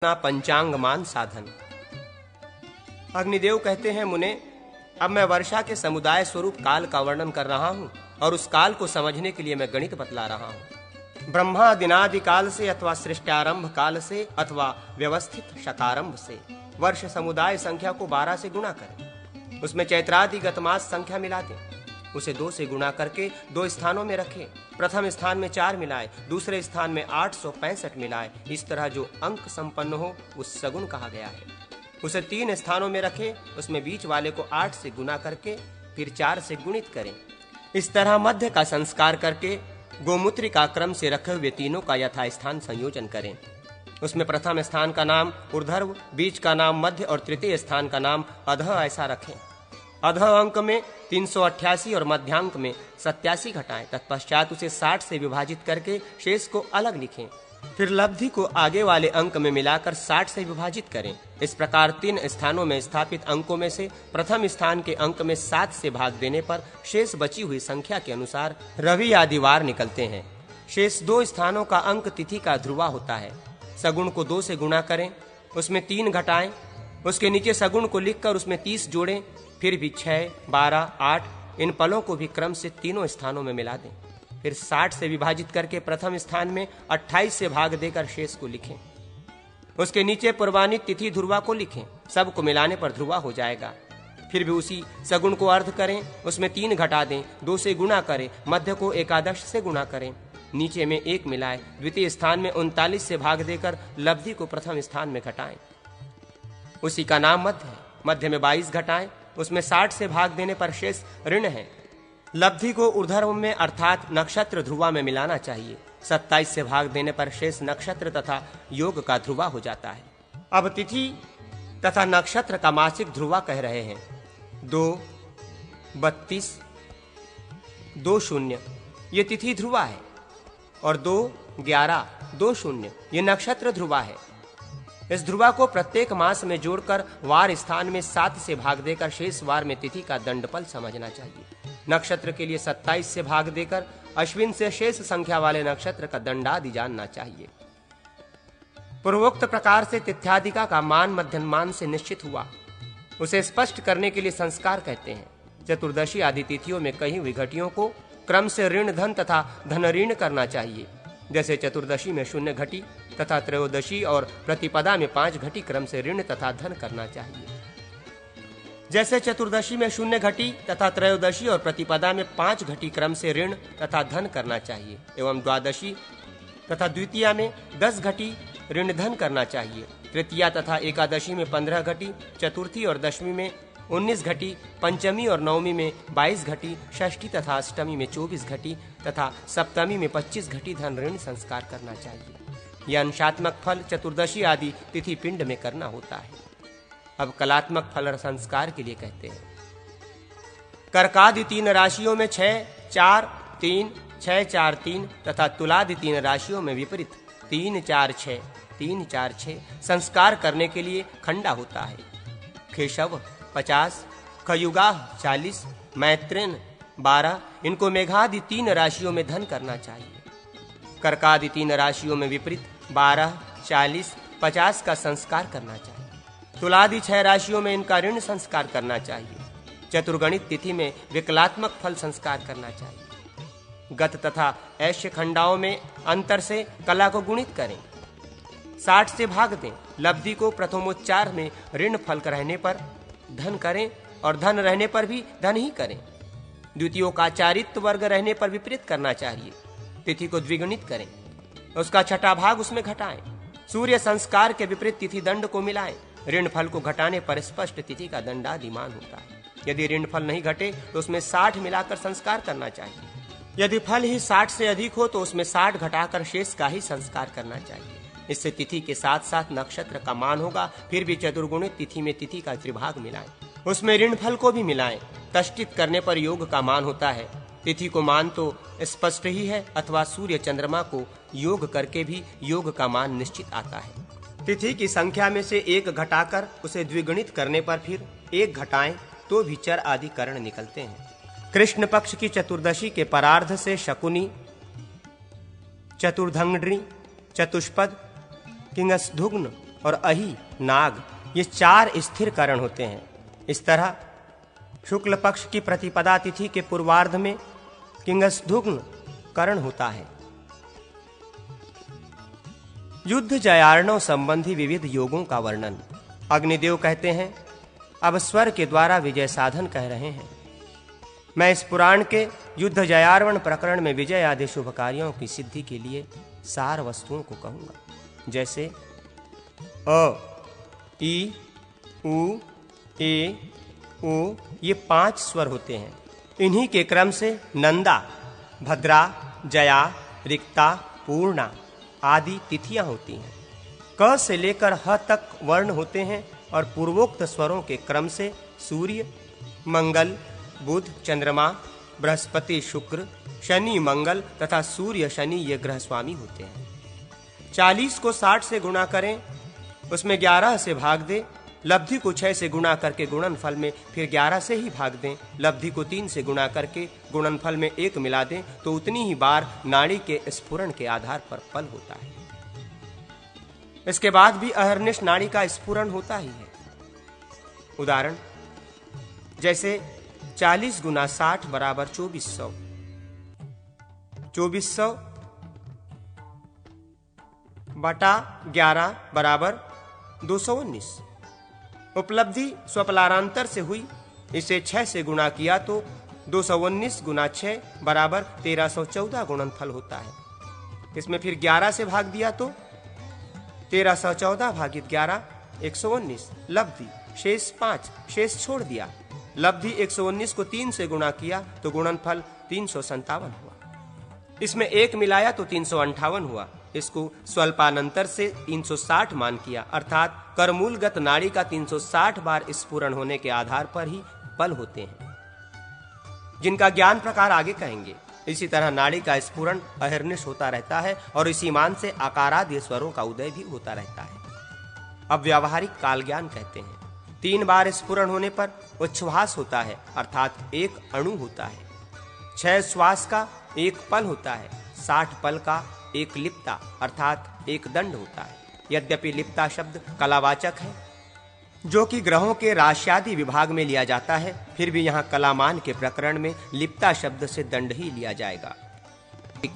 ना पंचांगमान साधन। अग्निदेव कहते हैं, मुने, अब मैं वर्षा के समुदाय स्वरूप काल का वर्णन कर रहा हूँ और उस काल को समझने के लिए मैं गणित बतला रहा हूँ। ब्रह्मा दिनादि काल से अथवा सृष्टारंभ काल से अथवा व्यवस्थित शकारंभ से वर्ष समुदाय संख्या को 12 से गुणा करें, उसमें चैत्रादि गतमास संख्या मिला दें, उसे 2 से गुणा करके 2 स्थानों में रखें। प्रथम स्थान में 4 मिलाए, दूसरे स्थान में 865 मिलाए। इस तरह जो अंक संपन्न हो उस सगुण कहा गया है। उसे 3 स्थानों में रखें, उसमें बीच वाले को 8 से गुना करके फिर 4 से गुणित करें। इस तरह मध्य का संस्कार करके गोमूत्र का क्रम से रखे हुए तीनों का यथास्थान संयोजन करें। उसमें प्रथम स्थान का नाम ऊर्ध्व, बीच का नाम मध्य और तृतीय स्थान का नाम अधः ऐसा रखें। अधः अंक में 388 और मध्यांक में 87 घटाएं। तत्पश्चात उसे 60 से विभाजित करके शेष को अलग लिखें। फिर लब्धि को आगे वाले अंक में मिलाकर 60 से विभाजित करें। इस प्रकार 3 स्थानों में स्थापित अंकों में से प्रथम स्थान के अंक में 7 से भाग देने पर शेष बची हुई संख्या के अनुसार रवि आदि वार निकलते हैं। शेष 2 स्थानों का अंक तिथि का ध्रुवा होता है। सगुण को 2 से गुणा करें, उसमें 3 घटाएं, उसके नीचे सगुण को लिखकर उसमें 30 जोड़ें। फिर भी 6, 12, 8 इन पलों को भी क्रम से तीनों स्थानों में मिला दें। फिर 60 से विभाजित करके प्रथम स्थान में 28 से भाग देकर शेष को लिखें। उसके नीचे पूर्वान्वित तिथि ध्रुवा को लिखें। सब को मिलाने पर ध्रुवा हो जाएगा। फिर भी उसी सगुण को अर्ध करें, उसमें 3 घटा दें, 2 से गुणा करें, मध्य को 11 से गुणा करें, नीचे में 1 मिलाए, द्वितीय स्थान में 39 से भाग देकर लब्धि को प्रथम स्थान में घटाएं। उसी का नाम मध्य है। मध्य में 22 घटाएं, उसमें 60 से भाग देने पर शेष ऋण है। लब्धि को ऊर्ध्व में अर्थात नक्षत्र ध्रुवा में मिलाना चाहिए। 27 से भाग देने पर शेष नक्षत्र तथा योग का ध्रुवा हो जाता है। अब तिथि तथा नक्षत्र का मासिक ध्रुवा कह रहे हैं। 2, 32, 2 0 ये तिथि ध्रुवा है और 2, 11, 2 0 ये नक्षत्र ध्रुवा है। इस ध्रुवा को प्रत्येक मास में जोड़कर वार स्थान में 7 से भाग देकर शेष वार में तिथि का दंडफल समझना चाहिए। नक्षत्र के लिए 27 से भाग देकर अश्विन से शेष संख्या वाले नक्षत्र का दंडादि जानना चाहिए। पूर्वोक्त प्रकार से तिथ्यादिका का मान मध्यमान से निश्चित हुआ। उसे स्पष्ट करने के लिए संस्कार कहते हैं। चतुर्दशी आदि तिथियों में कही हुई घटियों को क्रम से ऋण धन तथा धन ऋण करना चाहिए। जैसे चतुर्दशी में 0 घटी तथा त्रयोदशी और प्रतिपदा में 5 घटी क्रम से ऋण तथा धन करना चाहिए। जैसे चतुर्दशी में 0 घटी तथा त्रयोदशी और प्रतिपदा में 5 घटी क्रम से ऋण तथा धन करना चाहिए, एवं द्वादशी तथा द्वितीया में 10 घटी ऋण धन करना चाहिए। तृतीया तथा एकादशी में 15 घटी, चतुर्थी और दशमी में 19 घटी, पंचमी और नवमी में 22 घटी, षष्ठी तथा अष्टमी में 24 घटी तथा सप्तमी में 25 घटी धन ऋण संस्कार करना चाहिए। यह अंशात्मक फल चतुर्दशी आदि तिथि पिंड में करना होता है। अब कलात्मक फल संस्कार के लिए कहते हैं। कर्कादि 3 राशियों में 6, 4, 3, 6, 4, 3 तथा तुलादि 3 राशियों में विपरीत 3, 4, 6, 3, 4, 6 संस्कार करने के लिए खंडा होता है। केशव 50, खयुगा 40, मैत्रेन 12 इनको मेघादि 3 राशियों में धन करना चाहिए। कर्कादि 3 राशियों में विपरीत 12, 40, 50 का संस्कार करना चाहिए। तुलादि 6 राशियों में इनका ऋण संस्कार करना चाहिए। चतुर्गणित तिथि में विकलात्मक फल संस्कार करना चाहिए। गत तथा ऐश्य खंडाओं में अंतर से कला को गुणित करें। 60 से भाग दें। लब्धि को प्रथमोच्चार में ऋण फल रहने पर धन करें और धन रहने पर भी धन ही करें। द्वितीयों का चारित्व वर्ग रहने पर विपरीत करना चाहिए। तिथि को द्विगुणित करें, उसका छठा भाग उसमें घटाएं। सूर्य संस्कार के विपरीत तिथि दंड को मिलाएं। ऋण फल को घटाने पर स्पष्ट तिथि का दंडादिमान होता है। यदि ऋण फल नहीं घटे तो उसमें 60 मिलाकर संस्कार करना चाहिए। यदि फल ही 60 से अधिक हो तो उसमें 60 घटाकर शेष का ही संस्कार करना चाहिए। इससे तिथि के साथ साथ नक्षत्र का मान होगा। फिर भी चतुर्गुणित तिथि में तिथि का त्रिभाग मिलाएं, उसमें ऋण फल को भी मिलाएं। तष्टित करने पर योग का मान होता है। तिथि को मान तो स्पष्ट ही है, अथवा सूर्य चंद्रमा को योग करके भी योग का मान निश्चित आता है। तिथि की संख्या में से 1 घटाकर उसे द्विगुणित करने पर फिर 1 घटाएं तो भी चर आदि करण निकलते हैं। कृष्ण पक्ष की चतुर्दशी के परार्ध से शकुनी, चतुर्धंगड्री, चतुष्पद, किंगसधुग्न और अहि, नाग, ये 4 स्थिर करण होते हैं। इस तरह शुक्ल पक्ष की प्रतिपदा तिथि के पूर्वार्ध में किंगसधुग्न करण होता है। युद्ध जयार्णव संबंधी विविध योगों का वर्णन। अग्निदेव कहते हैं, अब स्वर के द्वारा विजय साधन कह रहे हैं। मैं इस पुराण के युद्ध जयार्वण प्रकरण में विजय आदि शुभ कार्यों की सिद्धि के लिए सार वस्तुओं को कहूंगा। जैसे अ, ई, उ, ए, ओ, ये 5 स्वर होते हैं। इन्हीं के क्रम से नंदा, भद्रा, जया, रिक्ता, पूर्णा आदि तिथियां होती हैं। क से लेकर ह तक वर्ण होते हैं और पूर्वोक्त स्वरों के क्रम से सूर्य, मंगल, बुध, चंद्रमा, बृहस्पति, शुक्र, शनि, मंगल तथा सूर्य, शनि ये ग्रह स्वामी होते हैं। 40 को 60 से गुणा करें, उसमें 11 से भाग दें, लब्धि को 6 से गुणा करके गुणनफल में फिर 11 से ही भाग दें, लब्धि को 3 से गुणा करके गुणनफल में 1 मिला दें, तो उतनी ही बार नाड़ी के स्फुरण के आधार पर फल होता है। इसके बाद भी अहर्निश नाड़ी का स्फुरण होता ही है। उदाहरण, जैसे 40 गुना 60 बराबर 2400, 2400 बटा 11 बराबर 219। उपलब्धि स्वपलारांतर से हुई, इसे 6 से गुणा किया तो 219 गुना 6 बराबर 1314 गुणनफल होता है। इसमें फिर 11 से भाग दिया तो 1314 भागित 11 119, लब्धि शेष 5, शेष छोड़ दिया। लब्धि 119 को 3 से गुणा किया तो गुणनफल 357 हुआ। इसमें 1 मिलाया तो 358 हुआ। इसको स्वल्पानंतर से 360 मान किया, अर्थात करमूलगत नाड़ी का 360 बार स्फुरण होने के आधार पर ही बल होते हैं, जिनका ज्ञान प्रकार आगे कहेंगे। इसी तरह नाड़ी का स्फुरण अहर्निश होता रहता है और इसी मान से आकारादि स्वरों का उदय भी होता रहता है। अब व्यावहारिक काल ज्ञान कहते हैं। 3 बार स्फुरण होने पर उच्छ्वास होता है, अर्थात 1 अणु होता है। 6 श्वास का 1 पल होता है। 60 पल का 1 लिप्ता अर्थात 1 दंड होता है। यद्यपि लिप्ता शब्द कलावाचक है, जो कि ग्रहों के राश्यादि विभाग में लिया जाता है, फिर भी यहाँ कलामान के प्रकरण में लिप्ता शब्द से दंड ही लिया जाएगा।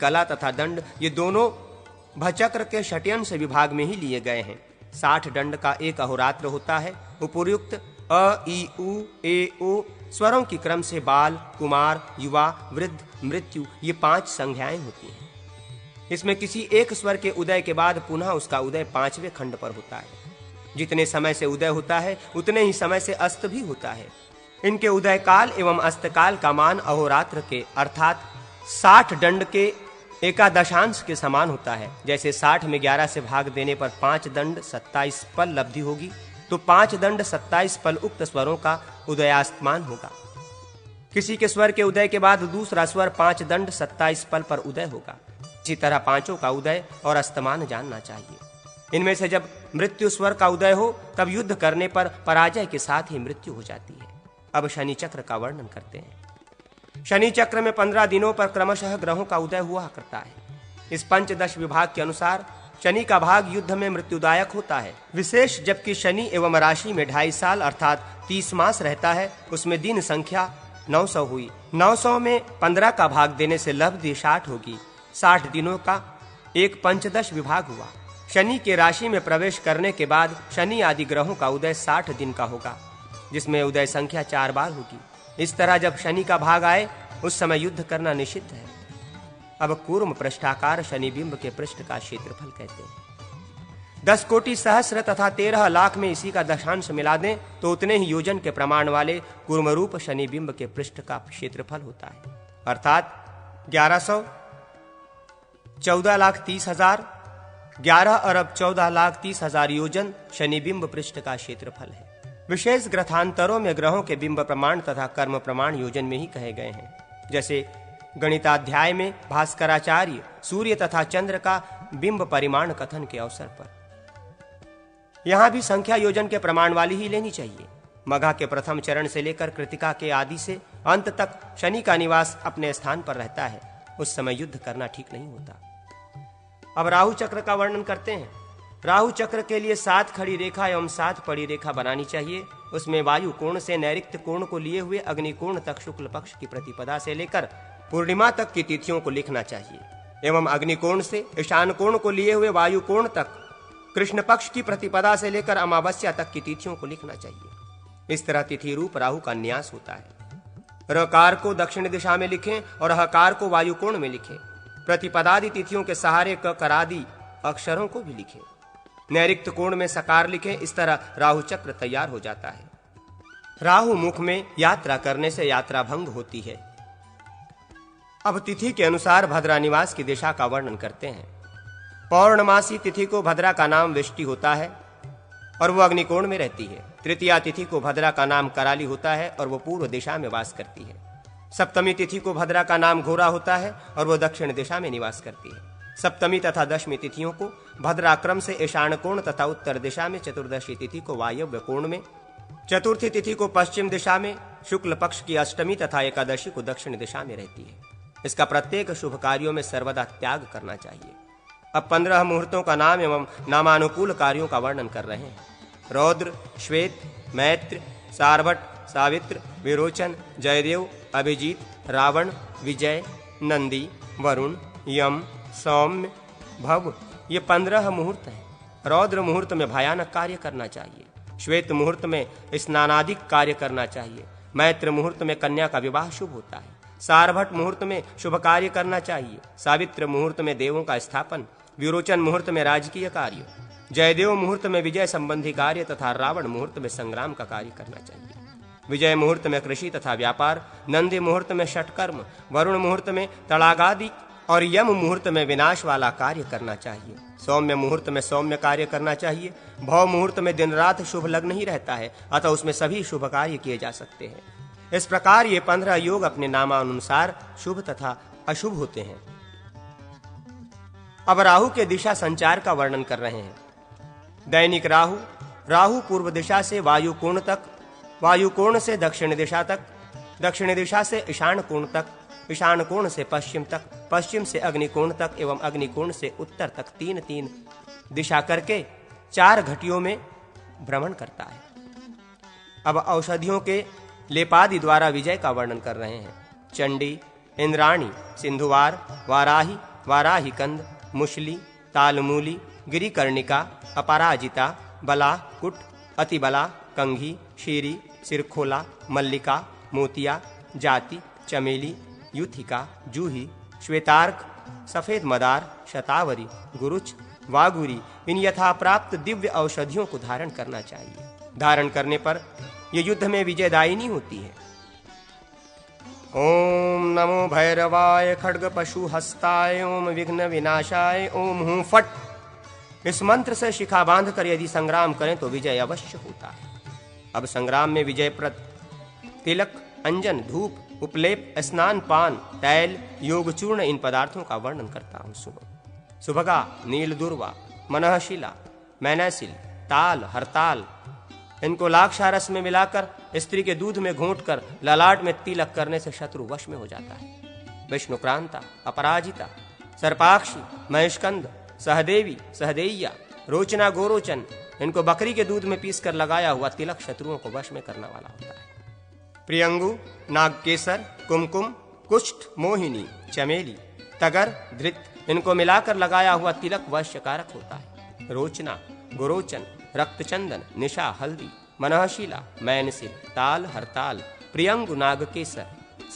कला तथा दंड ये दोनों भचक्र के षट्यंश विभाग में ही लिए गए हैं। 60 दंड का 1 अहोरात्र होता है। उपर्युक्त अ, ई, उ, ए, ओ स्वरों की क्रम से बाल, कुमार, युवा, वृद्ध, मृत्यु ये 5 संज्ञाएं होती हैं। इसमें किसी एक स्वर के उदय के बाद पुनः उसका उदय 5वें खंड पर होता है। जितने समय से उदय होता है उतने ही समय से अस्त भी होता है। इनके उदय काल एवं अस्त काल का मान अहोरात्र के अर्थात 60 दंड के एकादशांश के समान होता है। जैसे 60 में 11 से भाग देने पर 5 दंड 27 पल लब्धि होगी, तो 5 दंड 27 पल उक्त स्वरों का उदयास्तमान होगा। किसी के स्वर के उदय के बाद दूसरा स्वर 5 दंड 27 पल पर उदय होगा। इसी तरह पांचों का उदय और अस्तमान जानना चाहिए। इनमें से जब मृत्यु स्वर का उदय हो तब युद्ध करने पर पराजय के साथ ही मृत्यु हो जाती है। अब शनि चक्र का वर्णन करते हैं। शनि चक्र में 15 दिनों पर क्रमशः ग्रहों का उदय हुआ करता है। इस पंचदश विभाग के अनुसार शनि का भाग युद्ध में मृत्युदायक होता है। विशेष जबकि शनि एवं राशि में 2.5 साल अर्थात 30 मास रहता है, उसमें दिन संख्या 900 हुई। 900 में 15 का भाग देने से लब्धि 60 होगी। 60 दिनों का एक पंचदश विभाग हुआ। शनि के राशि में प्रवेश करने के बाद शनि आदि ग्रहों का उदय 60 दिन का होगा, जिसमें उदय संख्या 4 बार होगी। इस तरह जब शनि का भाग आए उस समय युद्ध करना निषिद्ध है। अब कूर्म पृष्ठाकार शनि बिंब के पृष्ठ का क्षेत्रफल कहते हैं। 10 कोटि सहस्र तथा 13 लाख में इसी का दशांश मिला दें तो उतने ही योजन के प्रमाण वाले कूर्म रूप शनि बिंब के पृष्ठ का क्षेत्रफल होता है, अर्थात 1100 14,30,000 11 अरब 14,30,000 योजन शनि बिंब पृष्ठ का क्षेत्रफल है। विशेष ग्रथांतरों में ग्रहों के बिंब प्रमाण तथा कर्म प्रमाण योजन में ही कहे गए हैं। जैसे गणिताध्याय में भास्कराचार्य सूर्य तथा चंद्र का बिंब परिमाण कथन के अवसर पर यहां भी संख्या योजन के प्रमाण वाली ही लेनी चाहिए। मघा के प्रथम चरण से लेकर कृतिका के आदि से अंत तक शनि का निवास अपने स्थान पर रहता है। उस समय युद्ध करना ठीक नहीं होता। अब राहु चक्र का वर्णन करते हैं। राहु चक्र के लिए 7 खड़ी रेखा एवं 7 पड़ी रेखा बनानी चाहिए। उसमें वायु कोण से नैऋत्य कोण को लिए हुए अग्नि कोण तक शुक्ल पक्ष की प्रतिपदा से लेकर पूर्णिमा तक की तिथियों को लिखना चाहिए एवं अग्नि कोण से ईशान कोण को लिए हुए वायु कोण तक कृष्ण पक्ष की प्रतिपदा से लेकर अमावस्या तक की तिथियों को लिखना चाहिए। इस तरह तिथि रूप राहु का न्यास होता है। रकार को दक्षिण दिशा में लिखें और हकार को वायु कोण में लिखें। प्रतिपदादि तिथियों के सहारे क करादि अक्षरों को भी लिखें। नैऋत्य कोण में सकार लिखें। इस तरह राहु चक्र तैयार हो जाता है। राहु मुख में यात्रा करने से यात्रा भंग होती है। अब तिथि के अनुसार भद्रा निवास की दिशा का वर्णन करते हैं। पौर्णमासी तिथि को भद्रा का नाम विष्टि होता है और वो अग्निकोण में रहती है। तृतीया तिथि को भद्रा का नाम कराली होता है और वो पूर्व दिशा में वास करती है। सप्तमी तिथि को भद्रा का नाम घोरा होता है और वो दक्षिण दिशा में निवास करती है। सप्तमी तथा दशमी तिथियों को भद्रा क्रम से ईशान कोण तथा उत्तर दिशा में, चतुर्दशी तिथि को वायव्य कोण में, चतुर्थी तिथि को पश्चिम दिशा में, शुक्ल पक्ष की अष्टमी तथा एकादशी को दक्षिण दिशा में रहती है। इसका प्रत्येक शुभ कार्यों में सर्वदा त्याग करना चाहिए। अब 15 मुहूर्तों का नाम एवं नामानुकूल कार्यों का वर्णन कर रहे हैं। रौद्र, श्वेत, मैत्र, सारभट, सावित्र, विरोचन, जयदेव, अभिजीत, रावण, विजय, नंदी, वरुण, यम, सौम्य, भव, ये 15 मुहूर्त हैं। रौद्र मुहूर्त में भयानक कार्य करना चाहिए। श्वेत मुहूर्त में स्नानादिक कार्य करना चाहिए। मैत्र मुहूर्त में कन्या का विवाह शुभ होता है। सारभट मुहूर्त में शुभ कार्य करना चाहिए। सावित्र मुहूर्त में देवों का स्थापन, विरोचन मुहूर्त में राजकीय कार्य, जयदेव मुहूर्त में विजय संबंधी कार्य तथा रावण मुहूर्त में संग्राम का कार्य करना चाहिए। विजय मुहूर्त में कृषि तथा व्यापार, नंदी मुहूर्त में षटकर्म, वरुण मुहूर्त में तड़ागादि और यम मुहूर्त में विनाश वाला कार्य करना चाहिए। सौम्य मुहूर्त में सौम्य कार्य करना चाहिए। भव मुहूर्त में दिन रात शुभ लग्न ही रहता है, अतः उसमें सभी शुभ कार्य किए जा सकते हैं। इस प्रकार ये 15 योग अपने नामानुसार शुभ तथा अशुभ होते हैं। अब राहु के दिशा संचार का वर्णन कर रहे हैं। दैनिक राहु, राहु पूर्व दिशा से वायु कोण तक, वायु कोण से दक्षिण दिशा तक, दक्षिण दिशा से ईशान कोण तक, ईशान कोण से पश्चिम तक, पश्चिम से अग्निकोण तक एवं अग्निकोण से उत्तर तक 3-3 दिशा करके 4 घटियों में भ्रमण करता है। अब औषधियों के लेपादि द्वारा विजय का वर्णन कर रहे हैं। चंडी, इंद्राणी, सिंधुवार, वाराही, वाराही कंद, मुशली, तालमूली, गिरिकर्णिका, अपराजिता, बला, कुट, अतिबला, कंघी, शीरी, सिरखोला, मल्लिका, मोतिया, जाति, चमेली, युथिका, जूही, श्वेतार्क, सफेद मदार, शतावरी, गुरुच, वागुरी, इन यथा प्राप्त दिव्य औषधियों को धारण करना चाहिए। धारण करने पर ये युद्ध में विजयदायिनी होती है। ओम नमो भैरवाय खड्ग पशु हस्ताय, ओम विघ्न विनाशाय, ओम हूं फट। इस मंत्र से शिखा बांधकर यदि संग्राम करें तो विजय अवश्य होता है। अब संग्राम में विजयप्रद तिलक, अंजन, धूप, उपलेप, स्नान, पान, तैल, योगचूर्ण, इन पदार्थों का वर्णन करता हूं, सुनो। सुभगा, नील दुर्वा, मनहशिला, मैनसिल, ताल, हरताल, इनको लाक्षारस में मिलाकर स्त्री के दूध में घोंटकर ललाट में तिलक करने से शत्रु वश में हो जाता है। विष्णुक्रांता, अपराजिता, सर्पाक्षी, महेशकंद, सहदेवी, सहदेय्या, रोचना, गोरोचन, इनको बकरी के दूध में पीसकर लगाया हुआ तिलक शत्रुओं को वश में करने वाला होता है। प्रियंगु, नागकेसर, कुमकुम, कुष्ठ, मोहिनी, चमेली, तगर, धृत, इनको मिलाकर लगाया हुआ तिलक वश्यकारक होता है। रोचना, गोरोचन, रक्तचंदन, निशा, हल्दी, मनहशिला, मैनसिल, ताल, हरताल, प्रियंगु, नागकेसर,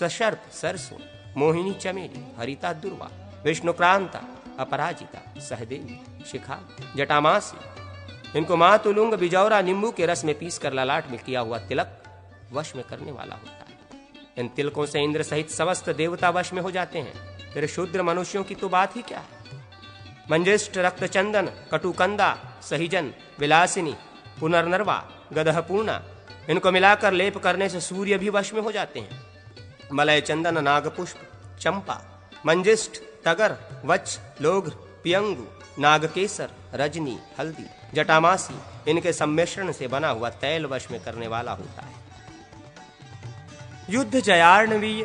सशर्प, सरसों, मोहिनी, चमेली, हरिता, दुर्वा, विष्णुक्रांता, अपराजिता, सहदेवी, शिखा, जटामासी, इनको मातुलुंग, बिजौरा, नींबू के रस में पीसकर ललाट में किया हुआ तिलक वश में करने वाला होता है। इन तिलकों से इंद्र सहित समस्त देवता वश में हो जाते हैं। फिर शूद्र मनुष्यों की तो बात ही क्या है। मंजिष्ठ, रक्तचंदन, कटुकंदा, सहिजन, विलासिनी, पुनर्नरवा, गदहपूर्णा, इनको मिलाकर लेप करने से सूर्य भी वश में हो जाते हैं। मलय चंदन, नागपुष्प, चंपा, मंजिष्ठ, तगर, वच, लोघ्र, पियंगु, नागकेसर, रजनी, हल्दी, जटामासी, इनके सम्मिश्रण से बना हुआ तैल वश में करने वाला होता है। युद्ध जयार्णवीय